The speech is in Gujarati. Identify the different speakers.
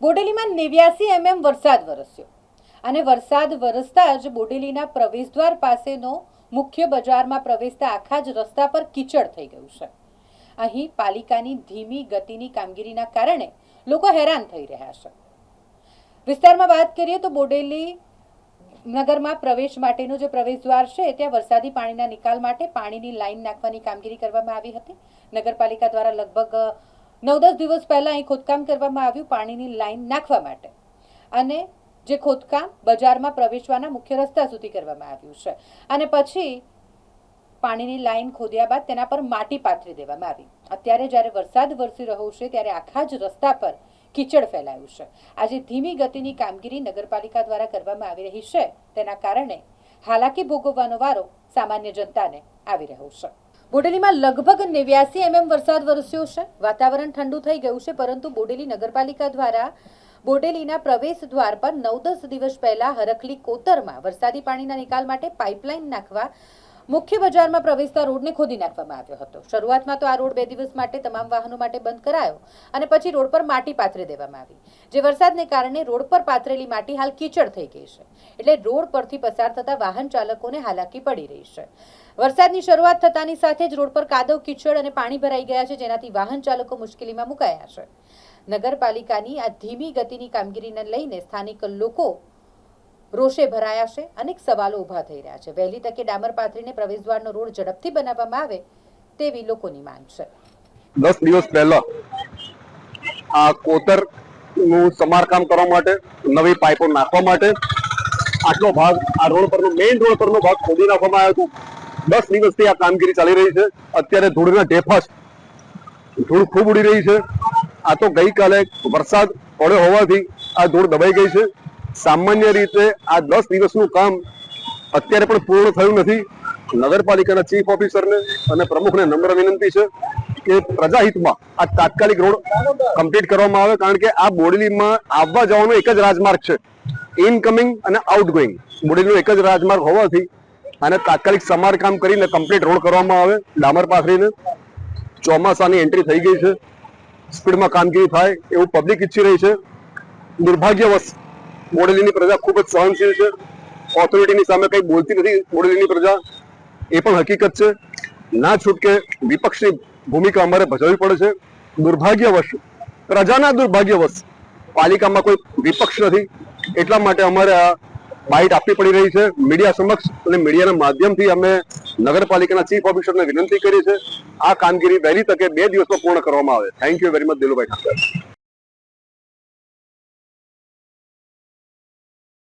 Speaker 1: બોડેલીમાં 89 mm વરસાદ વરસ્યો અને વરસાદ વરસતા જ બોડેલીના પ્રવેશદ્વાર પાસેનો મુખ્ય બજારમાં પ્રવેશતા આખા જ રસ્તા પર કીચડ થઈ ગયું છે। અહીં પાલિકાની ધીમી ગતિની કામગીરીના કારણે લોકો હેરાન થઈ રહ્યા છે। વિસ્તારમાં વાત કરીએ તો બોડેલી નગરમાં પ્રવેશ માટેનો જે પ્રવેશદ્વાર છે ત્યાં વરસાદી પાણીના નિકાલ માટે પાણીની લાઈન નાખવાની કામગીરી કરવામાં આવી હતી। નગરપાલિકા દ્વારા લગભગ 9-10 દિવસ પહેલા અહીં ખોદકામ કરવામાં આવ્યું પાણીની લાઈન નાખવા માટે અને જે ખોદકામ બજારમાં પ્રવેશવાના મુખ્ય રસ્તા સુધી કરવામાં આવ્યું છે અને પછી પાણીની લાઈન ખોદ્યા બાદ તેના પર માટી પાથરી દેવામાં આવી। અત્યારે જ્યારે વરસાદ વરસી રહ્યો છે ત્યારે આખા જ રસ્તા પર કીચડ ફેલાયું છે। આજે ધીમી ગતિની કામગીરી નગરપાલિકા દ્વારા કરવામાં આવી રહી છે તેના કારણે હાલાકી ભોગવવાનો વારો સામાન્ય જનતાને આવી રહ્યો છે। બોડેલીમાં લગભગ 89 mm વરસાદ વરસ્યો છે। વાતાવરણ ઠંડુ થઈ ગયું છે પરંતુ બોડેલી નગરપાલિકા દ્વારા બોડેલીના પ્રવેશ દ્વાર પર 9-10 દિવસ પહેલા હરખલી કોતરમાં વરસાદી પાણીના નિકાલ માટે પાઇપલાઇન નાખવા મુખ્ય બજારમાં પ્રવેશતા રોડને ખોદી નાખવામાં આવ્યો હતો। શરૂઆતમાં તો આ રોડ 2 દિવસ માટે તમામ વાહનો માટે બંધ કરાયો અને પછી રોડ પર માટી પાથરી દેવામાં આવી। જે વરસાદને કારણે રોડ પર પાથરેલી માટી હાલ કીચડ થઈ ગઈ છે એટલે રોડ પરથી પસાર થતા વાહન ચાલકોને હાલાકી પડી રહી છે। વરસાદની શરૂઆત થતાની સાથે જ રોડ પર કાદવ કીચડ અને પાણી ભરાઈ ગયા છે જેનાથી વાહન ચાલકો મુશ્કેલીમાં મુકાયા છે। નગરપાલિકાની આ ધીમી ગતિની કામગીરીને લઈને સ્થાનિક લોકો રોષે ભરાયા છે। અનેક સવાલો ઊભા થઈ રહ્યા છે। વહેલી તકે ડામર પાથરીને પ્રવેશદ્વારનો રોડ ઝડપથી બનાવવામાં આવે તેવી લોકોની માંગ છે।
Speaker 2: 10 દિવસ પહેલા આ કોતરનું સમારકામ કરવા માટે નવી પાઇપો નાખવા માટે આટલો ભાગ આ રોડ પરનો મેઇન રોડ પરનો ભાગ ખોદી નાખવામાં આવ્યો હતો। 10 દિવસથી આ કામગીરી ચાલી રહી છે। અત્યારે ધૂળના ઢેફા ધૂળ ખૂબ ઉડી રહી છે। આ તો ગઈકાલે વરસાદ પડ્યો હોવાથી આ ધૂળ દબાઈ ગઈ છે। સામાન્ય રીતે આ 10 દિવસનું કામ અત્યારે પણ પૂર્ણ થયું નથી। નગરપાલિકાના ચીફ ઓફિસરને અને પ્રમુખને નમ્ર વિનંતી છે કે પ્રજાહિતમાં આ તાત્કાલિક રોડ કમ્પ્લીટ કરવામાં આવે કારણ કે આ બોડેલીમાં આવવા જવાનો એક જ રાજમાર્ગ છે ઇનકમિંગ અને આઉટગોઈંગ બોડેલીનો એક જ રાજમાર્ગ હોવાથી આને તાત્કાલિક સમારકામ કરીને કમ્પ્લીટ રોડ કરવામાં આવે ડામર પાથરીને। ચોમાસાની એન્ટ્રી થઈ ગઈ છે સ્પીડમાં કામગીરી થાય એવું પબ્લિક ઈચ્છી રહી છે। દુર્ભાગ્યવશ બોડેલીની પ્રજા ખૂબ જ સહનશીલ છે। ઓથોરિટીની સામે કંઈ બોલતી નથી બોડેલીની પ્રજા એ પણ હકીકત છે। ના છૂટકે વિપક્ષની ભૂમિકા અમારે ભજવવી પડે છે। દુર્ભાગ્યવશ પ્રજાના દુર્ભાગ્યવશ પાલિકામાં કોઈ વિપક્ષ નથી એટલા માટે અમારે આ બાઇટ આપવી પડી રહી છે મીડિયા સમક્ષ અને મીડિયાના માધ્યમથી અમે નગરપાલિકાના ચીફ ઓફિસરને વિનંતી કરી છે આ કામગીરી વહેલી તકે 2 દિવસમાં પૂર્ણ કરવામાં આવે। Thank you very much Dilubhai Thakar.